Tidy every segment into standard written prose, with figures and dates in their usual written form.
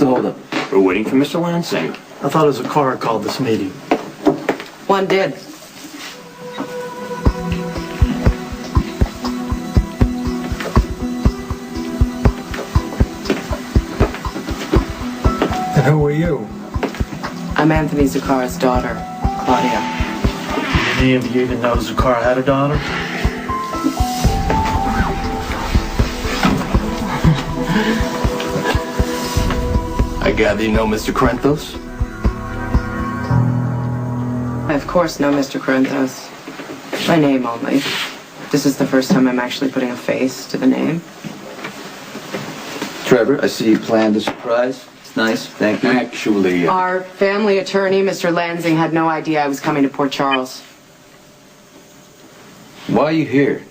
the holdup? We're waiting for Mr. Lansing. I thought it was a car called this meeting. One did. And who are you? I'm Anthony Zakara's daughter, Claudia. Did any of you even know Zakara had a daughter? I gather you know Mr. Corinthos? I of course know Mr. Corinthos. By name only. This is the first time I'm actually putting a face to the name. Trevor, I see you planned a surprise. It's nice, thank you. Actually, Our family attorney, Mr. Lansing, had no idea I was coming to Port Charles. Why are you here?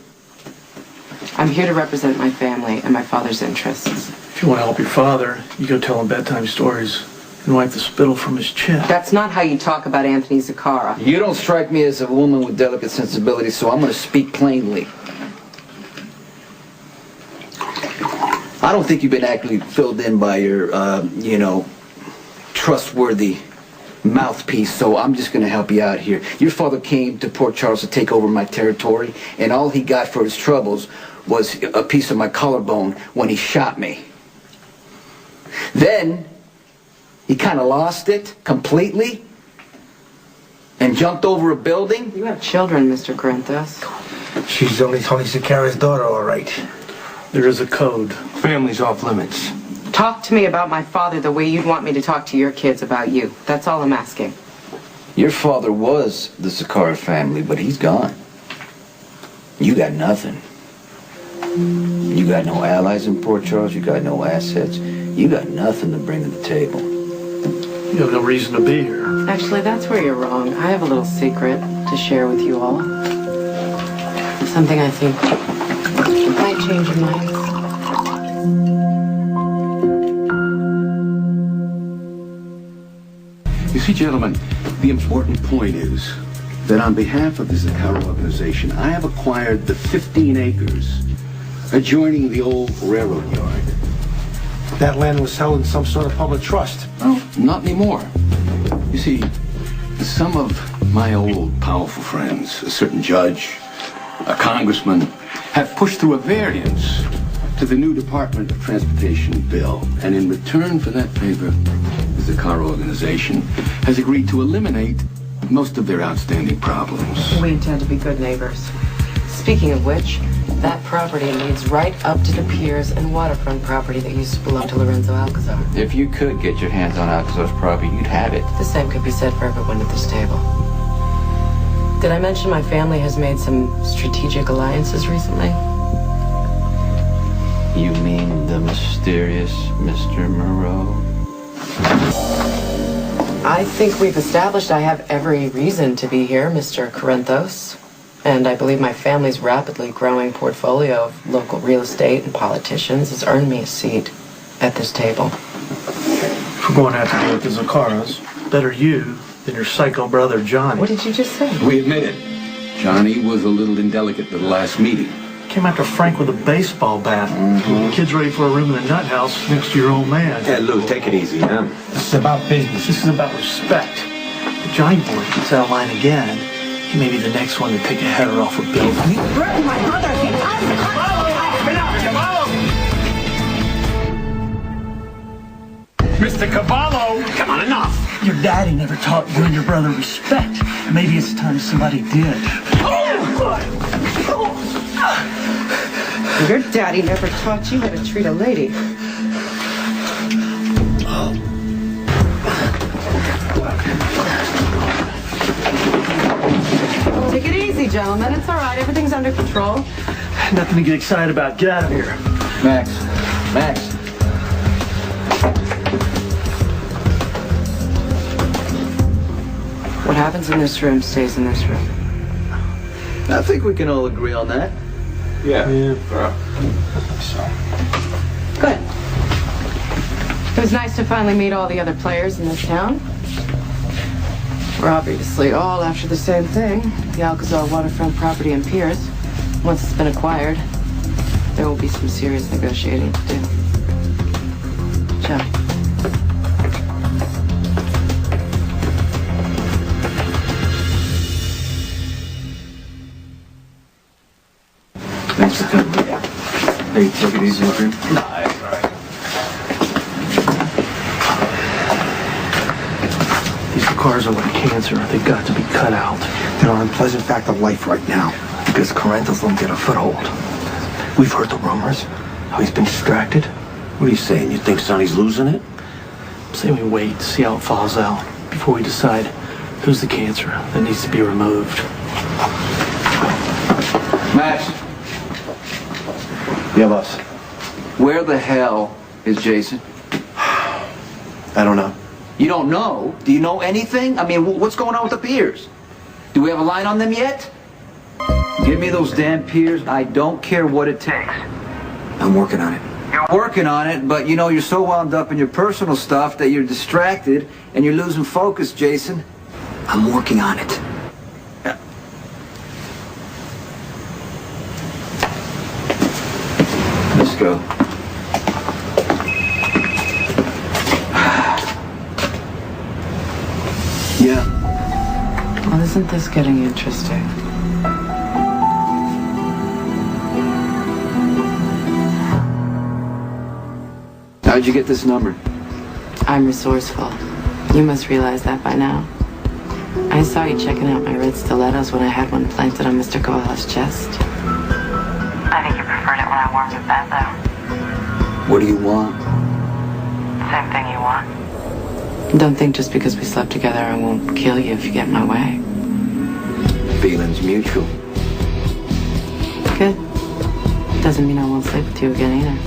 I'm here to represent my family and my father's interests. If you want to help your father, you go tell him bedtime stories and wipe the spittle from his chin. That's not how you talk about Anthony Zakara. You don't strike me as a woman with delicate sensibilities, so I'm going to speak plainly. I don't think you've been actually filled in by your, trustworthy mouthpiece, so I'm just going to help you out here. Your father came to Port Charles to take over my territory, and all he got for his troubles was a piece of my collarbone when he shot me. Then, he kind of lost it completely and jumped over a building. You have children, Mr. Corinthos. She's only Tony Zakara's daughter, all right. There is a code. family's off limits. Talk to me about my father the way you'd want me to talk to your kids about you. That's all I'm asking. Your father was the Zakara family, but he's gone. You got nothing. You got no allies in Port Charles. You got no assets. You got nothing to bring to the table. You have no reason to be here. Actually, that's where you're wrong. I have a little secret to share with you all. Something I think might change your minds. You see, gentlemen, the important point is that on behalf of the Zakara organization, I have acquired the 15 acres adjoining the old railroad yard. That land was held in some sort of public trust. Well, not anymore. You see, some of my old powerful friends, a certain judge, a congressman, have pushed through a variance to the new Department of Transportation bill. And in return for that favor, the Zakara organization has agreed to eliminate most of their outstanding problems. We intend to be good neighbors. Speaking of which, that property leads right up to the piers and waterfront property that used to belong to Lorenzo Alcazar. If you could get your hands on Alcazar's property, you'd have it. The same could be said for everyone at this table. Did I mention my family has made some strategic alliances recently? You mean the mysterious Mr. Moreau? I think we've established I have every reason to be here, Mr. Corinthos. And I believe my family's rapidly growing portfolio of local real estate and politicians has earned me a seat at this table. If we're going to have to deal with the Zakaras, better you than your psycho brother, Johnny. What did you just say? We admit it. Johnny was a little indelicate at the last meeting. Came after Frank with a baseball bat. The kid's ready for a room in the nut house next to your old man. Hey, Lou, take it easy, huh? This is about business. This is about respect. If Johnny boy gets out of line again, he may be the next one to take a header off a building. Threaten my brother! Mr. Cavallo! Come on, enough! Your daddy never taught you and your brother respect. Maybe it's time somebody did. Your daddy never taught you how to treat a lady. Take it easy, gentlemen. It's all right. Everything's under control. Nothing to get excited about. Get out of here. Max. What happens in this room stays in this room. I think we can all agree on that. Yeah. Good. It was nice to finally meet all the other players in this town. We're obviously all after the same thing, the Alcazar waterfront property and piers. Once it's been acquired, there will be some serious negotiating to do. Joe. good. Hey, take it easy, okay? These cars are like cancer. They've got to be cut out. They're an unpleasant fact of life right now. Because Corinthos won't get a foothold. We've heard the rumors. How he's been distracted. What are you saying? You think Sonny's losing it? Say we wait, see how it falls out, before we decide who's the cancer that needs to be removed. Max, Yeah, boss. where the hell is Jason? I don't know. You don't know? Do you know anything? I mean, what's going on with the piers? Do we have a line on them yet? Give me those damn piers. I don't care what it takes. I'm working on it. You're working on it, but you know, you're so wound up in your personal stuff that you're distracted and you're losing focus, Jason. I'm working on it. Let's go. Yeah. Well, isn't this getting interesting? How'd you get this number? I'm resourceful. You must realize that by now. I saw you checking out my red stilettos when I had one planted on Mr. Koala's chest. I think you preferred it when I warmed it bed, though. What do you want? Same thing you want. Don't think just because we slept together I won't kill you if you get in my way. Feelings mutual. Good. Doesn't mean I won't sleep with you again either.